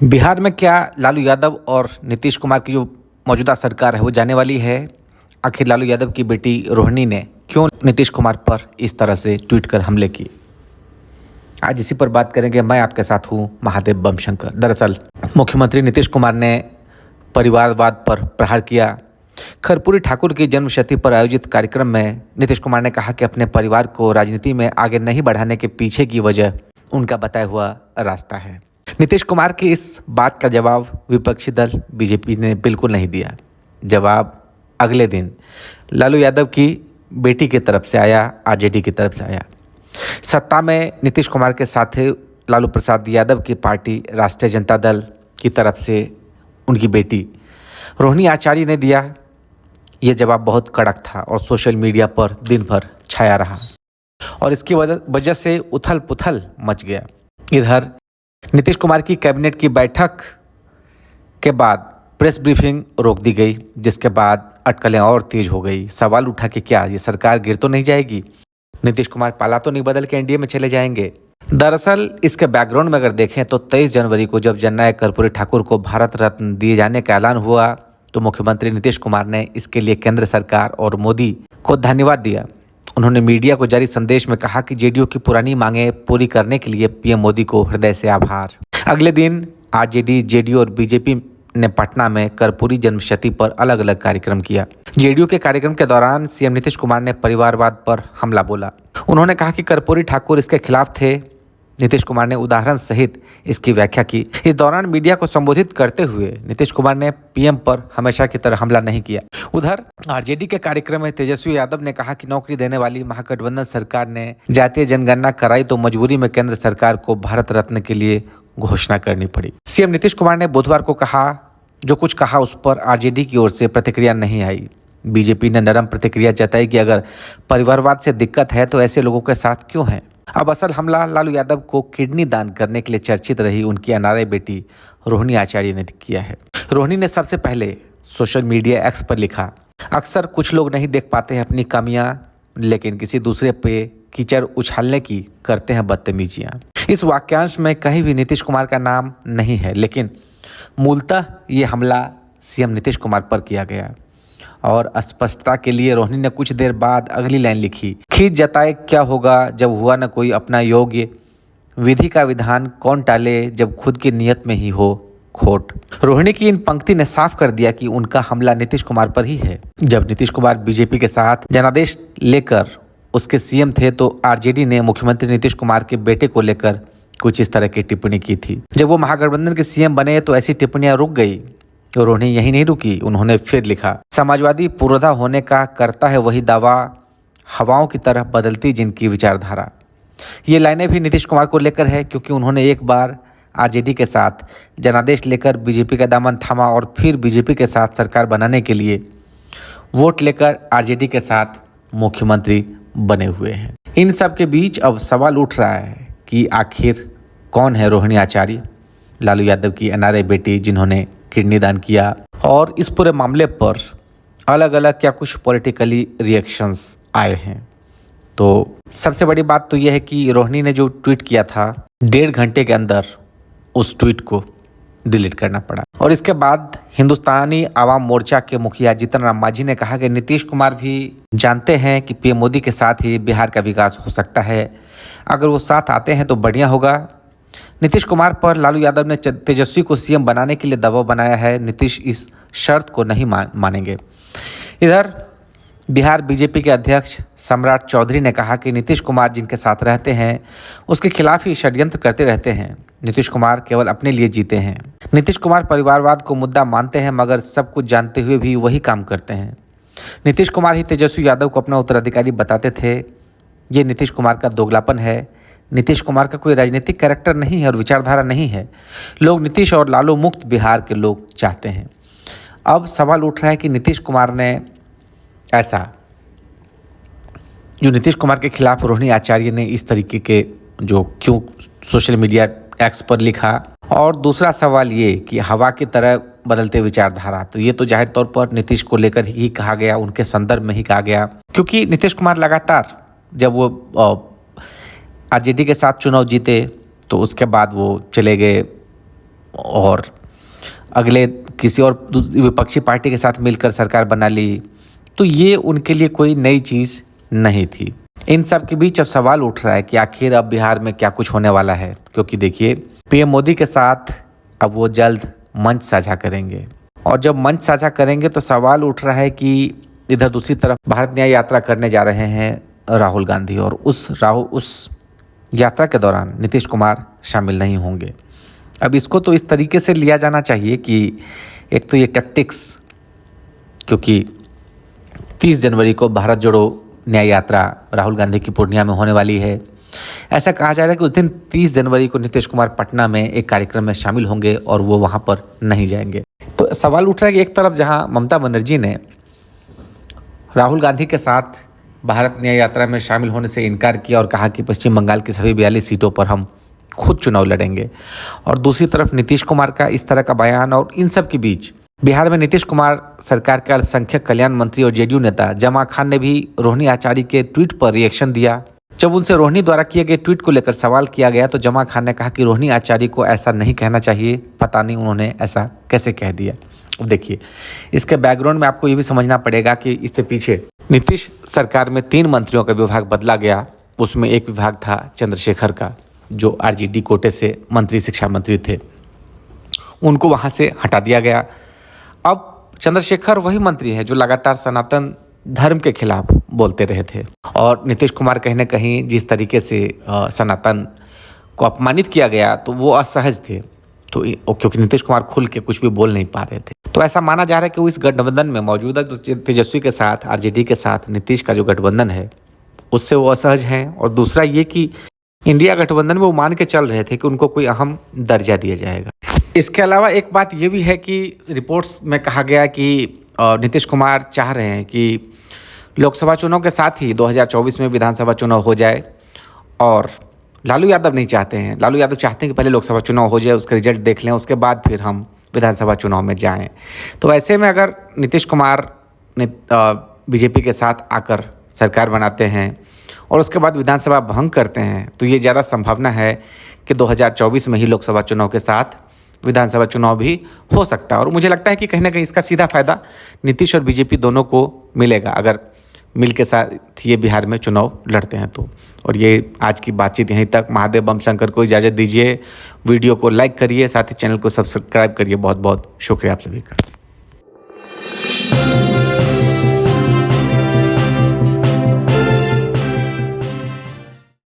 बिहार में क्या लालू यादव और नीतीश कुमार की जो मौजूदा सरकार है वो जाने वाली है। आखिर लालू यादव की बेटी रोहिणी ने क्यों नीतीश कुमार पर इस तरह से ट्वीट कर हमले किए। आज इसी पर बात करेंगे। मैं आपके साथ हूँ महादेव बमशंकर। दरअसल मुख्यमंत्री नीतीश कुमार ने परिवारवाद पर प्रहार किया। कर्पूरी ठाकुर की जन्मशती पर आयोजित कार्यक्रम में नीतीश कुमार ने कहा कि अपने परिवार को राजनीति में आगे नहीं बढ़ाने के पीछे की वजह उनका बताया हुआ रास्ता है। नीतीश कुमार की इस बात का जवाब विपक्षी दल बीजेपी ने बिल्कुल नहीं दिया। जवाब अगले दिन लालू यादव की बेटी की तरफ से आया, आरजेडी की तरफ से आया। सत्ता में नीतीश कुमार के साथ लालू प्रसाद यादव की पार्टी राष्ट्रीय जनता दल की तरफ से उनकी बेटी रोहिणी आचार्य ने दिया। यह जवाब बहुत कड़क था और सोशल मीडिया पर दिन भर छाया रहा और इसकी वजह से उथल पुथल मच गया। इधर नीतीश कुमार की कैबिनेट की बैठक के बाद प्रेस ब्रीफिंग रोक दी गई, जिसके बाद अटकलें और तेज हो गई। सवाल उठा कि क्या ये सरकार गिर तो नहीं जाएगी, नीतीश कुमार पाला तो नहीं बदल के एनडीए में चले जाएंगे। दरअसल इसके बैकग्राउंड में अगर देखें तो 23 जनवरी को जब जननायक कर्पूरी ठाकुर को भारत रत्न दिए जाने का ऐलान हुआ तो मुख्यमंत्री नीतीश कुमार ने इसके लिए केंद्र सरकार और मोदी को धन्यवाद दिया। उन्होंने मीडिया को जारी संदेश में कहा कि जेडीयू की पुरानी मांगें पूरी करने के लिए पीएम मोदी को हृदय से आभार। अगले दिन आरजेडी, जेडीयू और बीजेपी ने पटना में कर्पूरी जन्मशती पर अलग अलग कार्यक्रम किया। जेडीयू के कार्यक्रम के दौरान सीएम नीतीश कुमार ने परिवारवाद पर हमला बोला। उन्होंने कहा कि कर्पूरी ठाकुर इसके खिलाफ थे। नीतीश कुमार ने उदाहरण सहित इसकी व्याख्या की। इस दौरान मीडिया को संबोधित करते हुए नीतीश कुमार ने पीएम पर हमेशा की तरह हमला नहीं किया। उधर आरजेडी के कार्यक्रम में तेजस्वी यादव ने कहा कि नौकरी देने वाली महागठबंधन सरकार ने जातीय जनगणना कराई तो मजबूरी में केंद्र सरकार को भारत रत्न के लिए घोषणा करनी पड़ी। सीएम नीतीश कुमार ने बुधवार को कहा, जो कुछ कहा उस पर आरजेडी की ओर से प्रतिक्रिया नहीं आई। बीजेपी ने नरम प्रतिक्रिया जताई कि अगर परिवारवाद से दिक्कत है तो ऐसे लोगों के साथ क्यों है। अब असल हमला लालू यादव को किडनी दान करने के लिए चर्चित रही उनकी अनारई बेटी रोहिणी आचार्य ने किया है। रोहिणी ने सबसे पहले सोशल मीडिया एक्स पर लिखा, अक्सर कुछ लोग नहीं देख पाते हैं अपनी कमियां, लेकिन किसी दूसरे पे कीचड़ उछालने की करते हैं बदतमीजियां। इस वाक्यांश में कहीं भी नीतीश कुमार का नाम नहीं है, लेकिन मूलतः ये हमला सीएम नीतीश कुमार पर किया गया। और स्पष्टता के लिए रोहिणी ने कुछ देर बाद अगली लाइन लिखी, खींच जताए क्या होगा जब हुआ न कोई अपना योग्य, विधि का विधान कौन टाले जब खुद की नियत में ही हो खोट। रोहिणी की इन पंक्ति ने साफ कर दिया कि उनका हमला नीतीश कुमार पर ही है। जब नीतीश कुमार बीजेपी के साथ जनादेश लेकर उसके सीएम थे तो आरजेडी ने मुख्यमंत्री नीतीश कुमार के बेटे को लेकर कुछ इस तरह की टिप्पणी की थी। जब वो महागठबंधन के सीएम बने तो ऐसी टिप्पणियां रुक गई। तो रोहिणी यही नहीं रुकी, उन्होंने फिर लिखा, समाजवादी पुरोधा होने का करता है वही दावा, हवाओं की तरह बदलती जिनकी विचारधारा। ये लाइनें भी नीतीश कुमार को लेकर है, क्योंकि उन्होंने एक बार आरजेडी के साथ जनादेश लेकर बीजेपी का दामन थामा और फिर बीजेपी के साथ सरकार बनाने के लिए वोट लेकर आरजेडी के साथ मुख्यमंत्री बने हुए हैं। इन सब के बीच अब सवाल उठ रहा है कि आखिर कौन है रोहिणी आचार्य, लालू यादव की अनारई बेटी जिन्होंने किडनी दान किया। और इस पूरे मामले पर अलग अलग क्या कुछ पॉलिटिकली रिएक्शंस आए हैं। तो सबसे बड़ी बात तो यह है कि रोहिणी ने जो ट्वीट किया था 1.5 घंटे के अंदर उस ट्वीट को डिलीट करना पड़ा। और इसके बाद हिंदुस्तानी आवाम मोर्चा के मुखिया जीतन राम मांझी ने कहा कि नीतीश कुमार भी जानते हैं कि पीएम मोदी के साथ ही बिहार का विकास हो सकता है, अगर वो साथ आते हैं तो बढ़िया होगा। नीतीश कुमार पर लालू यादव ने तेजस्वी को सीएम बनाने के लिए दबाव बनाया है, नीतीश इस शर्त को नहीं मानेंगे। इधर बिहार बीजेपी के अध्यक्ष सम्राट चौधरी ने कहा कि नीतीश कुमार जिनके साथ रहते हैं उसके खिलाफ ही षड्यंत्र करते रहते हैं। नीतीश कुमार केवल अपने लिए जीते हैं। नीतीश कुमार परिवारवाद को मुद्दा मानते हैं, मगर सब कुछ जानते हुए भी वही काम करते हैं। नीतीश कुमार ही तेजस्वी यादव को अपना उत्तराधिकारी बताते थे। ये नीतीश कुमार का दोगलापन है। नीतीश कुमार का कोई राजनीतिक कैरेक्टर नहीं है और विचारधारा नहीं है। लोग नीतीश और लालू मुक्त बिहार के लोग चाहते हैं। अब सवाल उठ रहा है कि नीतीश कुमार ने ऐसा, जो नीतीश कुमार के खिलाफ रोहिणी आचार्य ने इस तरीके के जो क्यों सोशल मीडिया एक्स पर लिखा। और दूसरा सवाल ये कि हवा की तरह बदलते विचारधारा, तो ये तो जाहिर तौर पर नीतीश को लेकर ही कहा गया, उनके संदर्भ में ही कहा गया, क्योंकि नीतीश कुमार लगातार जब वो आरजेडी के साथ चुनाव जीते तो उसके बाद वो चले गए और अगले किसी और दूसरी विपक्षी पार्टी के साथ मिलकर सरकार बना ली, तो ये उनके लिए कोई नई चीज़ नहीं थी। इन सब के बीच अब सवाल उठ रहा है कि आखिर अब बिहार में क्या कुछ होने वाला है, क्योंकि देखिए पीएम मोदी के साथ अब वो जल्द मंच साझा करेंगे, और जब मंच साझा करेंगे तो सवाल उठ रहा है कि इधर दूसरी तरफ भारत न्याय यात्रा करने जा रहे हैं राहुल गांधी, और उस यात्रा के दौरान नीतीश कुमार शामिल नहीं होंगे। अब इसको तो इस तरीके से लिया जाना चाहिए कि एक तो ये टैक्टिक्स, क्योंकि 30 जनवरी को भारत जोड़ो न्याय यात्रा राहुल गांधी की पूर्णिया में होने वाली है। ऐसा कहा जा रहा है कि उस दिन 30 जनवरी को नीतीश कुमार पटना में एक कार्यक्रम में शामिल होंगे और वो वहाँ पर नहीं जाएंगे। तो सवाल उठ रहा है कि एक तरफ जहाँ ममता बनर्जी ने राहुल गांधी के साथ भारत न्याय यात्रा में शामिल होने से इनकार किया और कहा कि पश्चिम बंगाल की सभी 42 सीटों पर हम खुद चुनाव लड़ेंगे, और दूसरी तरफ नीतीश कुमार का इस तरह का बयान, और इन सब के बीच बिहार में नीतीश कुमार सरकार के अल्पसंख्यक कल्याण मंत्री और जेडीयू नेता जमा खान ने भी रोहिणी आचार्य के ट्वीट पर रिएक्शन दिया। जब उनसे रोहिणी द्वारा किए गए ट्वीट को लेकर सवाल किया गया तो जमा खान ने कहा कि रोहिणी आचार्य को ऐसा नहीं कहना चाहिए, पता नहीं उन्होंने ऐसा कैसे कह दिया। अब देखिए इसके बैकग्राउंड में आपको ये भी समझना पड़ेगा कि इससे पीछे नीतीश सरकार में 3 मंत्रियों का विभाग बदला गया। उसमें एक विभाग था चंद्रशेखर का, जो आरजेडी कोटे से मंत्री, शिक्षा मंत्री थे, उनको वहाँ से हटा दिया गया। अब चंद्रशेखर वही मंत्री है जो लगातार सनातन धर्म के खिलाफ बोलते रहे थे, और नीतीश कुमार कहीं ना कहीं जिस तरीके से सनातन को अपमानित किया गया तो वो असहज थे, तो क्योंकि नीतीश कुमार खुल के कुछ भी बोल नहीं पा रहे थे, तो ऐसा माना जा रहा है कि वो इस गठबंधन में मौजूदा तेजस्वी के साथ, आरजेडी के साथ नीतीश का जो गठबंधन है उससे वो असहज हैं। और दूसरा ये कि इंडिया गठबंधन में वो मान के चल रहे थे कि उनको कोई अहम दर्जा दिया जाएगा। इसके अलावा एक बात ये भी है कि रिपोर्ट्स में कहा गया कि नीतीश कुमार चाह रहे हैं कि लोकसभा चुनाव के साथ ही 2024 में विधानसभा चुनाव हो जाए, और लालू यादव नहीं चाहते हैं। लालू यादव चाहते हैं कि पहले लोकसभा चुनाव हो जाए, उसका रिजल्ट देख लें, उसके बाद फिर हम विधानसभा चुनाव में जाएं। तो ऐसे में अगर नीतीश कुमार ने बीजेपी के साथ आकर सरकार बनाते हैं और उसके बाद विधानसभा भंग करते हैं, तो ये ज़्यादा संभावना है कि 2024 में ही लोकसभा चुनाव के साथ विधानसभा चुनाव भी हो सकता है। और मुझे लगता है कि कहीं ना कहीं इसका सीधा फायदा नीतीश और बीजेपी दोनों को मिलेगा अगर मिल के साथ ये बिहार में चुनाव लड़ते हैं तो। और ये आज की बातचीत यहीं तक। महादेव बम शंकर को इजाज़त दीजिए, वीडियो को लाइक करिए, साथ ही चैनल को सब्सक्राइब करिए। बहुत बहुत शुक्रिया आप सभी का।